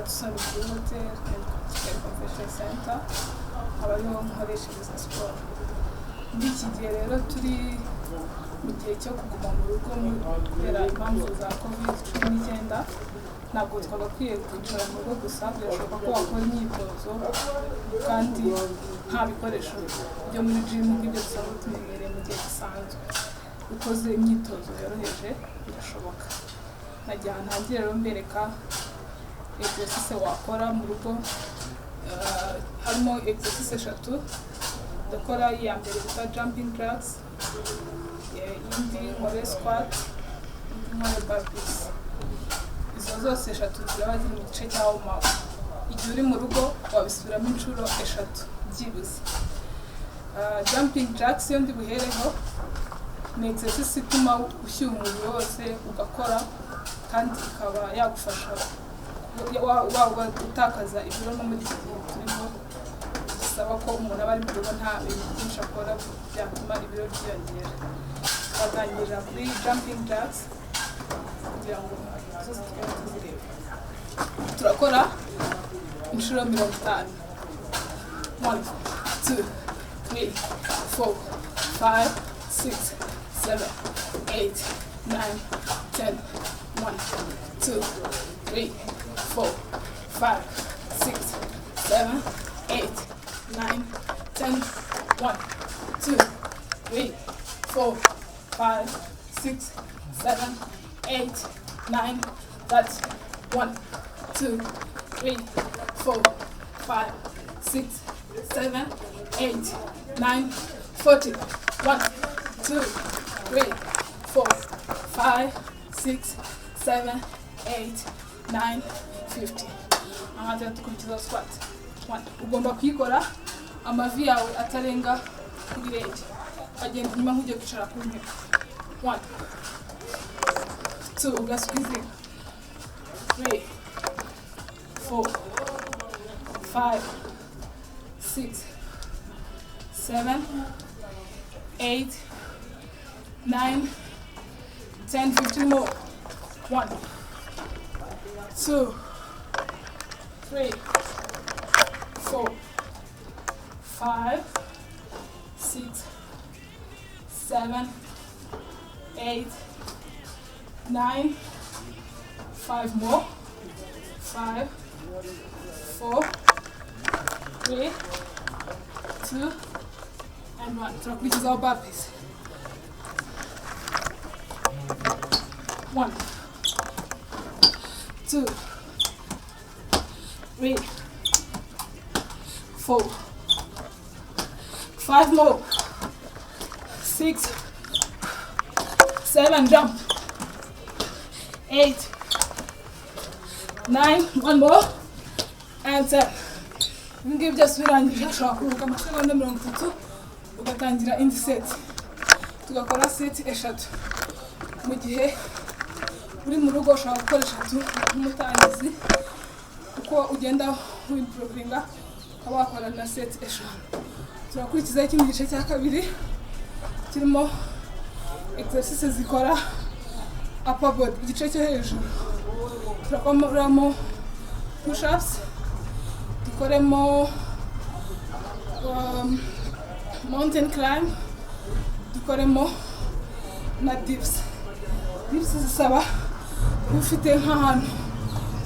Sunny Hotel Kigali Convention Center abariho nkoreshereza siporo. Muri iki gihe rero turi mu gihe cyo kuguma mu rugo kubera impamvu za COVID-19 ntabwo twagakwiye kwicara mu rugo gusa, birashoboka ko wakora imyitozo kandi nta bikoresho byo muri gym nk'ibyo dusanzwe tumenyereye mu gihe gisanzwe. Ukoze imyitozo yoroheje birashoboka. Najya ntangire rero mbereka exercice wakora mu rugo. Harimo exercice 3 dukora. Iya mbere bita jumping jacks, indi nkore squat, indi nkore burpees. Izo zose 3 ziraba ziri mu gice cyawo mawe. Igihe uri mu rugo wabisubiramo inshuro 3 byibuze. Jumping jacks yo ndi buhereho ni exercice ituma ushyira umubiri wose ugakora kandi ikaba yagufasha waba utakaza ibiro no muri iki gihe turimo bisaba ko umuntu aba ari mu rugo nta bintu byinshi akora byatuma ibiro byiyongera. Baganira kuri jumping jacks kugira ngo zose tugende tuzirebe. Turakora inshuro 50. 1 2 3 4 5 6 7 8 9 10 1 2 3 4 5 6 7 8 9 10 1 2 3 4 5 6 7 8 9. That's 1 2 3 4 5 6 7 8 9 40. 1 2 3 4 5 6 7 8 9 50. Amaze tukurikiza squat. 1. Ugomba kuyikora amavi yawe atarenga kubirenge. Agenda nyuma nk'ugiye kwicara ku ntebe. 1 2 ugasqueeze. 3 4 5 6 7 8 9 10 15 more. 1 2 3 4 5 6 7 8 9 5 more. 5 4 3 2 and 1. Turakurikizaho burpees. 1 2 3 4 5 more. 6 7 jump. 8 9 1 more and 10. Ngiye byose birangije ushobora kuruhuka amasegonda 30 ugatangira indi set. Tugakora set 3 mu gihe uri mu rugo ushobora gukora 3 nk'umutangizi uko ugenda wimprovinga ukaba wakora na set 5. Turakurikiza ikindi gice cya kabiri kirimo exercices zikora upper body, igice cyo hejuru. Turakoramo push ups, dukoremo mountain climb, dukoremo na dips. Dips zisaba ufite nk'ahantu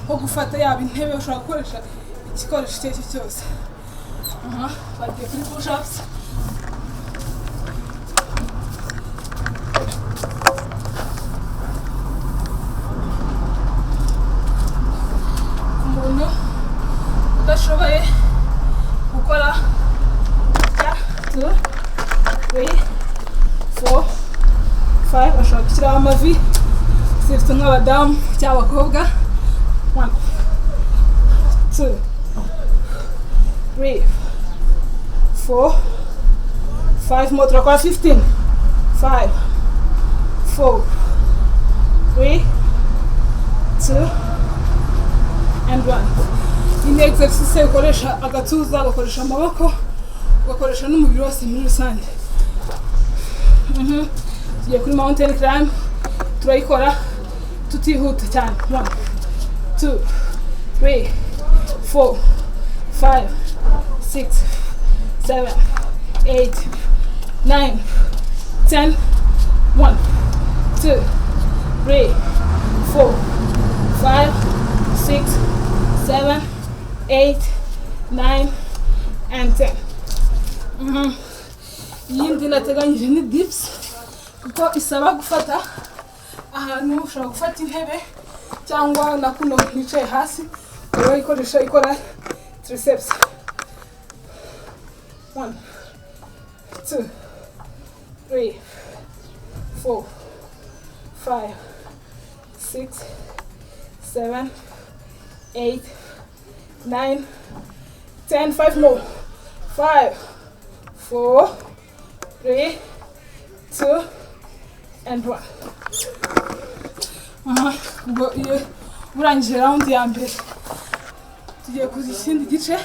ho gufata yaba intebe ushobora gukoresha igikoresho icyo aricyo cyose. Bagiye kuri push ups. Umuntu udashoboye gukora 2 3 4 5 ashobora gushyiraho amavi sirtu nk'abadamu cyangwa abakobwa. 1 2 3 4 5 more. Turakora 15. 5 4 3 2 and 1. Iyi exercise ukoresha agatuza, ugakoresha amaboko, ugakoresha n'umubiri wose muri rusange. Tugiye kuri mountain climb. Turayikora tutihuta cyane. 1 2 3 4, 5, 6, 7, 8, 9, 10. 1, 2, 3, 4, 5, 6, 7, 8, 9 and 10. Iyindi nateganyije ni dips kuko isaba gufata ahantu ushobora gufata intebe cyangwa na kuno nicaye hasi ukaba ikoresha ikora triceps. 1, 2, 3, 4, 5, 6, 7, 8, 9, 10. 5 more. 5, 4, 3, 2 and 1. Ubwo iyo urangije round ya mbere tugiye kuza ikindi gice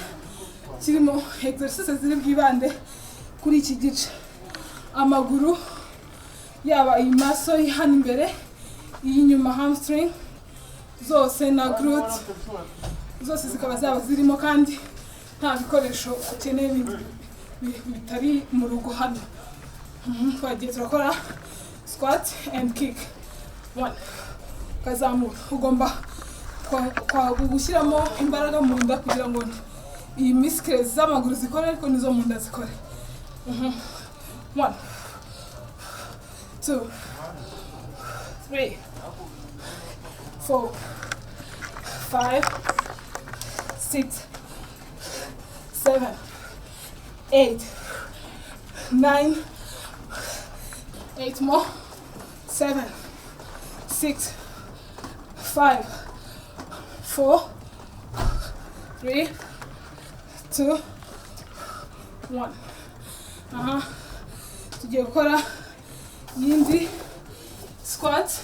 kirimo exercises ziri bwibande kuri iki gice. Amaguru yaba iyi muscle hano imbere, iyi nyuma hamstring zose na glute zose zikaba zaba zirimo kandi nta bikoresho ukeneye bitari mu rugo hano. Twagiye turakora squat and kick. 1, kazamura. Ugomba gushyiramo imbaraga mu nda kugira ngo iyi muscles z'amaguru zikore ariko nizo mu nda zikore. 1, 2, 3, 4, 5, 6, 7, 8, 9, 8 more, 7, 6, 5, 4, 3, 2, 1. Tugiye gukora yindi squat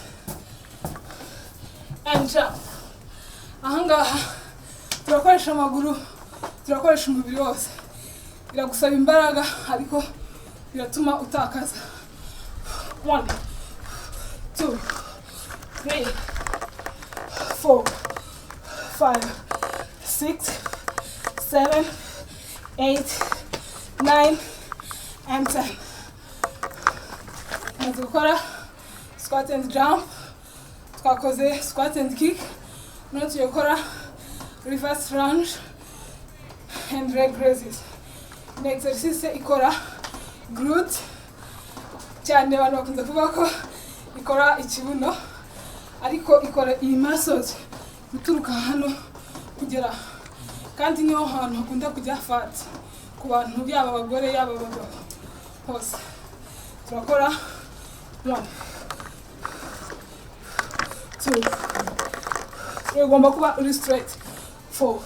and jump. Ahangaha turakoresha amaguru, turakoresha umubiri wose. Biragusaba imbaraga ariko biratuma utakaza. 1, 2, 3, 4, 5, 6, 7, 8, 9 and 10. Maze gukora squat and jump, twakoze squat and kick. Noneho tugiye gukora reverse lunge and leg raises. Ni exercise ikora glute cyane, abantu bakunze kuvuga ko ikora ikibuno ariko ikora iyi muscles guturuka hano kugera, kandi niho hantu hakunda kujya fat ku bantu yaba abagore yaba abagabo hose. Turakora 1, 2, ugomba kuba uri straight. 4,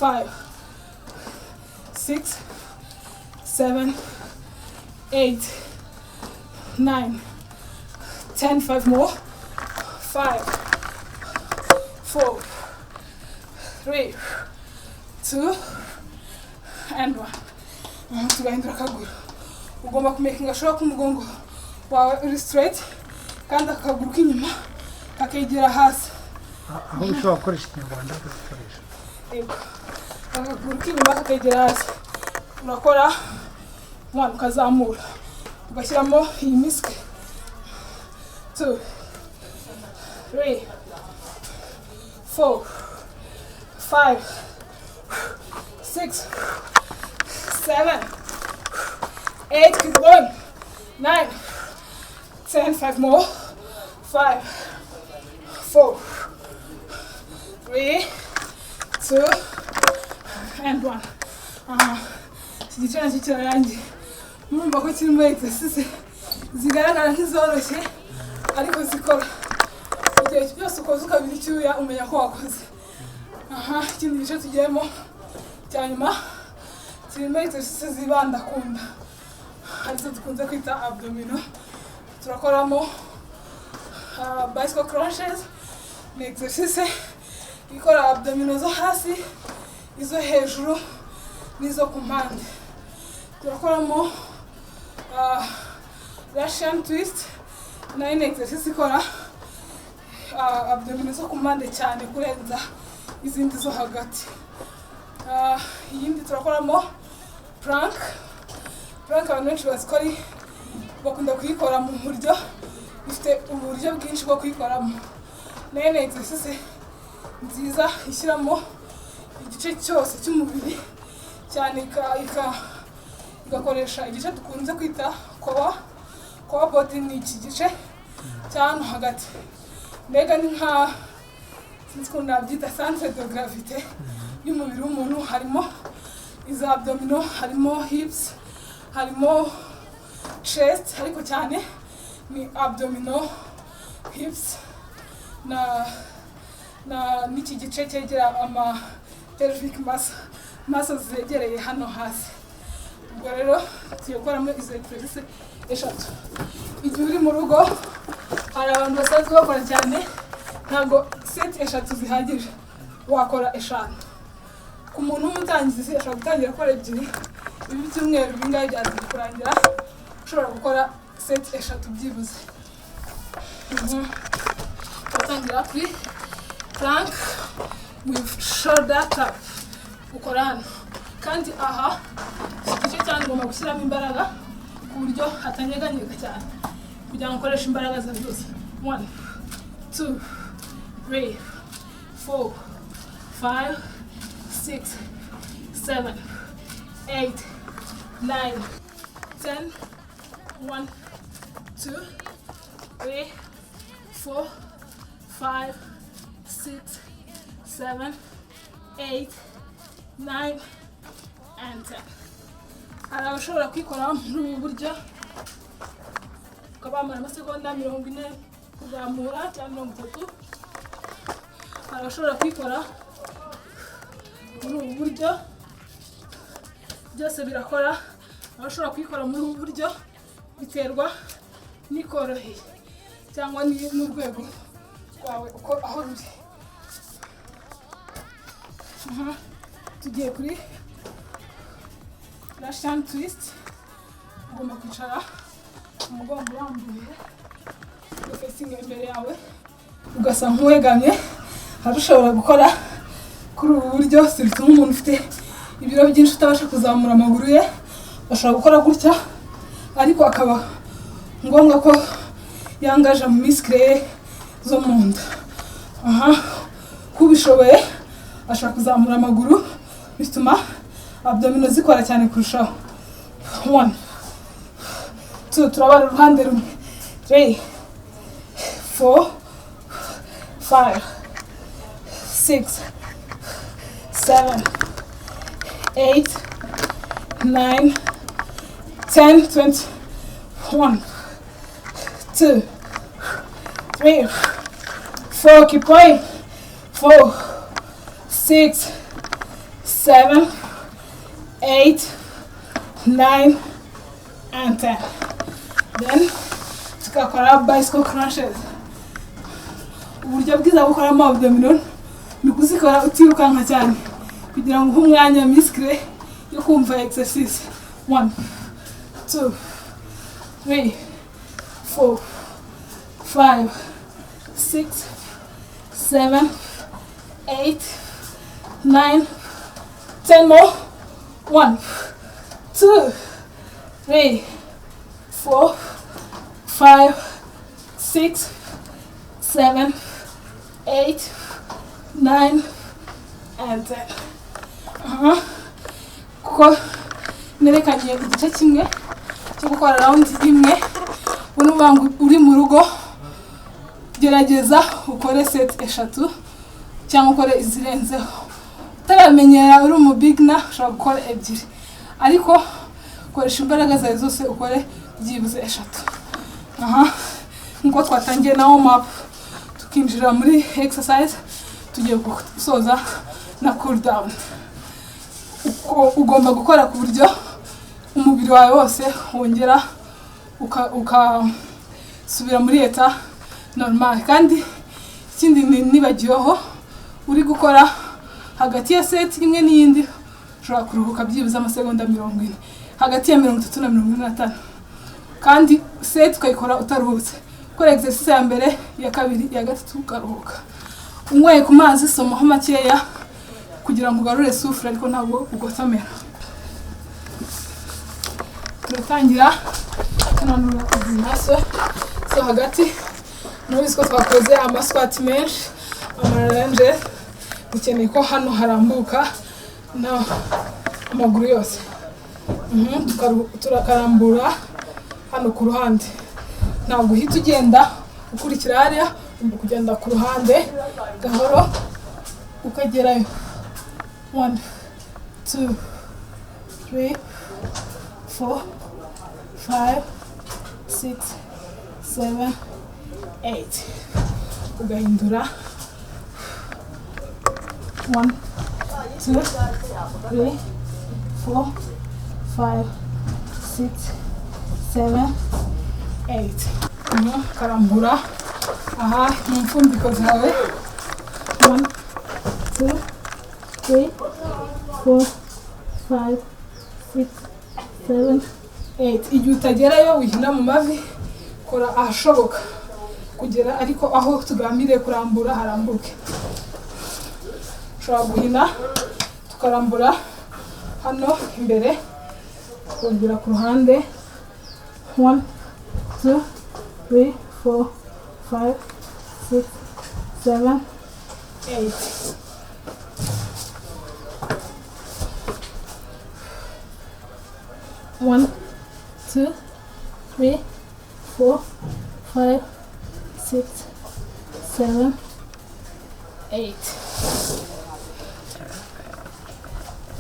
5, 6, 7, 8, 9, 10. 5 more. 5, 4, 3, 2 and 1. Tugahindura akaguru. Ugomba kumakinga sure ko umugongo wawe uri straight kandi akaguru k'inyuma kakegera hasi. Aho ushobora gukoresha ikinyarwanda ugakoresha. Akaguru k'inyuma kakegera hasi. Urakora 1, ukazamura ugashyiramo iyi muscle. 2, 3, 4, 5, 6, 7, 8. Keep going. 9, 10. 5 more. 5, 4, 3, 2 and 1. Iki gice nacyo kirarangiye. Murumva ko kirimo exercise zigaragara nk'izoroshye ariko zikora. Igihe cyose ukoze ukabira icyuya umenya ko wakoze. Ikindi gice tugiyemo cya nyuma kirimo exercise zibanda ku nda arizo dukunze kwita abdominal. Turakoramo bicycle crunches. Ni exercise ikora abdominal zo hasi, izo hejuru n'izo ku mpande. Turakoramo Russian twist. Nayo ni exercise ikora abdominal zo ku mpande cyane kurenza izindi zo hagati. Iyindi turakoramo plank abantu benshi bazi ko bakunda kuyikora mu buryo ifite uburyo bwinshi bwo kuyikoramo. Nayo ni exercise nziza ishyiramo igice cyose cy'umubiri cyane igakoresha igice dukunze kwita core body. Ni iki gice cyane hagati, mbega ni nka sinzi ko nabyita centre de gravité y'umubiri w'umuntu. Harimo iza abdominal, harimo hips, harimo chest, ariko cyane ni abdominal, hips na n'iki gice cyegera ama pelvic muscles zegereye hano hasi. Ubwo rero tugiye gukoramo izo exercise eshatu. Igihe uri mu rugo hari abantu basanzwe bakora cyane, ntabwo set eshatu zihagije, wakora eshanu. Ku muntu w'umutangizi ashobora gutangira gukora ebyiri, ibi byumweru bingahe byaza kurangira ushobora gukora set eshatu byibuze. Utangira kuri plank with shoulder tap, ukora hano kandi aha igice cyane ugomba gushyiramo imbaraga ku buryo hatanyeganyega cyane kugira ngo ukoreshe imbaraga zawe zose. 1 2 3 4 5 6 7 8 9 10 1 2 3 4 5 6 7 8 9 and 10. Hari abashobora kwikora muri ubu buryo ukabamara amasegonda 40 kuzamura cyangwa 30. Hari abashobora kwikora muri ubu buryo, byose birakora. Abashobora kwikora muri ubu buryo biterwa n'ikoroheye cyangwa n'urwego rwawe uko aho ruri. Tugiye kuri Russian twist. Ugomba kwicara umugongo urambuye, facing imbere yawe, ugasa nk'uwegamye. Hari ushobora gukora kuri ubu buryo, bituma umuntu ufite ibiro byinshi utabasha kuzamura amaguru ye, bashobora gukora gutya, ariko akaba ngombwa ko yangaje mu muscle zo mu nda. Kubishoboye ashaka kuzamura amaguru, bituma abdominal zikora cyane kurushaho. 1 2 turabara uruhande rumwe. 3 4 5 6 7 8 9 10 20 1 2 3 4 keep going. 4 6 7 8 9 and 10. Then tukakora bicycle crunches. Uburyo bwiza bwo gukoramo abdominal ni kuzikora utirukanka cyane kugira ngo umwanya muscle yo kumva exercise. 1 2 3 4 5 6 7 8 9 10 more. 1 2 3 4 5 6 7 8 9 and 10. Kuko nerekanye igice kimwe cyo gukora round imwe, unuvuga ngo uri mu rugo gerageza ukore set eshatu cyangwa ukore izirenzeho. Utaramenyera uri mu beginner ushobora gukora ebyiri, ariko koresha imbaraga zawe zose ukore byibuze eshatu. Nkuko twatangiye na warm up tukinjira muri exercise, tugiye gusoza na cool down. Ugomba gukora ku buryo umubiri wawe wose wongera ukasubira muri eta normal. Kandi ikindi nibagiweho, uri gukora hagati ya set imwe n'iyindi ushobora kuruhuka byibuze amasegonda 40, hagati ya 30 na 45. Kandi set ukayikora utaruhutse. Ukora exercise ya mbere, ya kabiri, ya gatatu ukaruhuka. unyweye ku mazi somaho makeya kugira ngo ugarure sufure ariko ntabwo ugotomera. Turatangira tunanura amaso so hagati n'ubizi ko twakoze amasquat menshi amaranje dukeneye ko hano harambuka na amaguru yose. Turakarambura hano ku ruhande, ntabwo uhita ugenda ukurikira hariya, ugomba kugenda ku ruhande gahoro ukagerayo. 1 2 3 4 5 6 7 8 ugahindura 1 2 3 4 5 6 7 8 karambura aha mu mfundiko zawe. 1 2 3 4 5 6 7 8 igihe utagerayo wihina mu mavi, kora ahashoboka kugera ariko aho tugambiriye kurambura harambuke. Ushobora guhina tukarambura hano imbere kongera ku ruhande. 1 2 3 4 5 6 7 8 1 2 3 4 5 6 7 8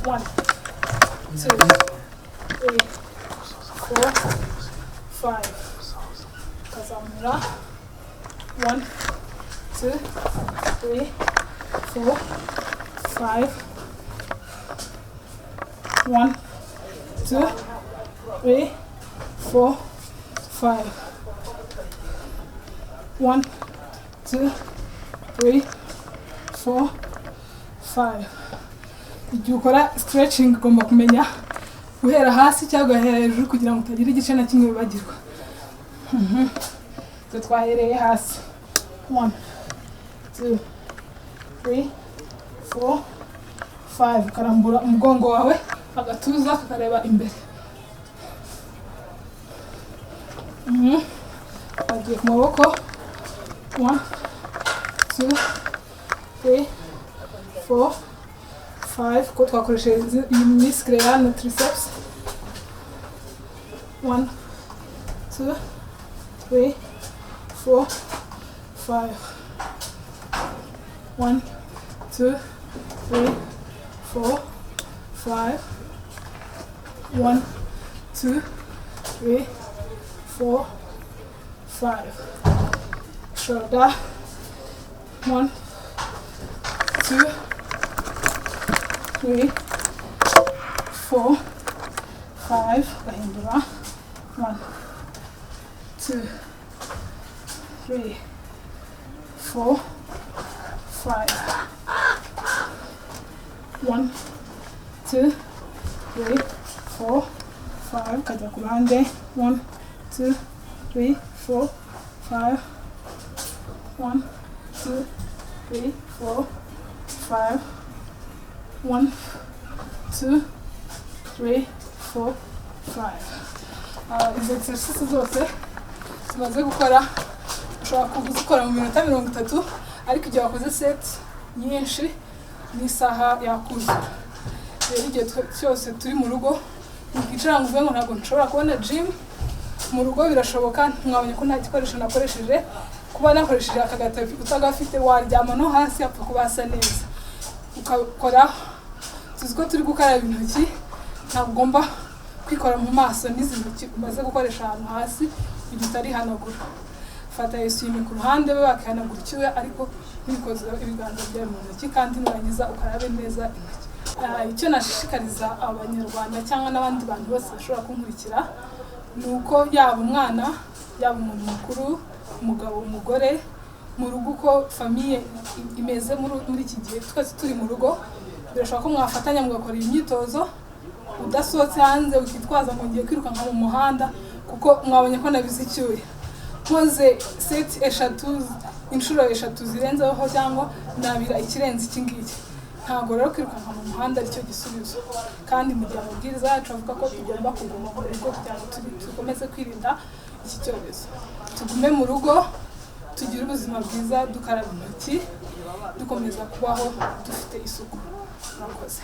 1 2 3 4 5 kazamura. 1 2 3 4 5 1 2 3 4 5 1 2 3 4 5 igihe ukora stretching ugomba kumenya guhera hasi cyangwa guhera hejuru kugira ngo utagira igice na kimwe wibagirwa. Twahereye hasi. 1 2 3 4 5 karambura umugongo wawe, agatuza kakareba imbere. Bagiye ku maboko. 1 2 3 4 5 ko twakoresheje iyi muscle ya triceps. 1 2 3 4 5 1 2 3 4 5 1 2 3 4 5 shoulder. 1 2 3 4 5 gahindura. 1 2 3 4 5 1 2 3 4 5 kajya ku ruhande. 1 2 3 4 5 1 2 3 4 5 1 2 3 4 5 izi exercice zose tumaze gukora ushobora kuzikora mu minota 30, ariko igihe wakoze set nyinshi n'isaha yakuzura. Rero igihe cyose turi mu rugo ntikicara ngo uvuge ngo ntabwo nshobora kubona gym mu rugo, birashoboka. Mwabonye ko nta gikoresho nakoresheje, kuba nakoresheje aka gatapi utagafite waryama no hasi apfa kuba hasa neza. Ukakora tuzi ko turi gukaraba intoki, ntabwo ugomba kwikora mu maso n'izi ntoki umaze gukoresha ahantu hasi igihe utarihanagura. Fata eswime ku ruhande bakihanagura icyuya ariko ntikoze ibiganza byawe mu ntoki, kandi nurangiza ukarabe neza intoki. Icyo nashishikariza abanyarwanda cyangwa n'abandi bantu bose bashobora kunkurikira ni uko yaba umwana yaba umuntu mukuru, umugabo, umugore, mu rugo uko famiye imeze muri iki gihe twese turi mu rugo, birashoboka ko mwafatanya mugakora imyitozo udasohotse hanze ukitwaza ngo ngiye kwirukanka mu muhanda, kuko mwabonye ko nabize icyuya. Nkoze set eshatu inshuro 3 zirenzeho cyangwa nabira ikirenze iki ngiki. Ntabwo rero kwirukanka mu muhanda aricyo gisubizo, kandi mu gihe amabwiriza yacu avuga ko tugomba kuguma mu rugo kugira ngo dukomeze kwirinda iki cyorezo. Tugume mu rugo, tugire ubuzima bwiza, dukaraba intoki, dukomeza kubaho dufite isuku. Murakoze.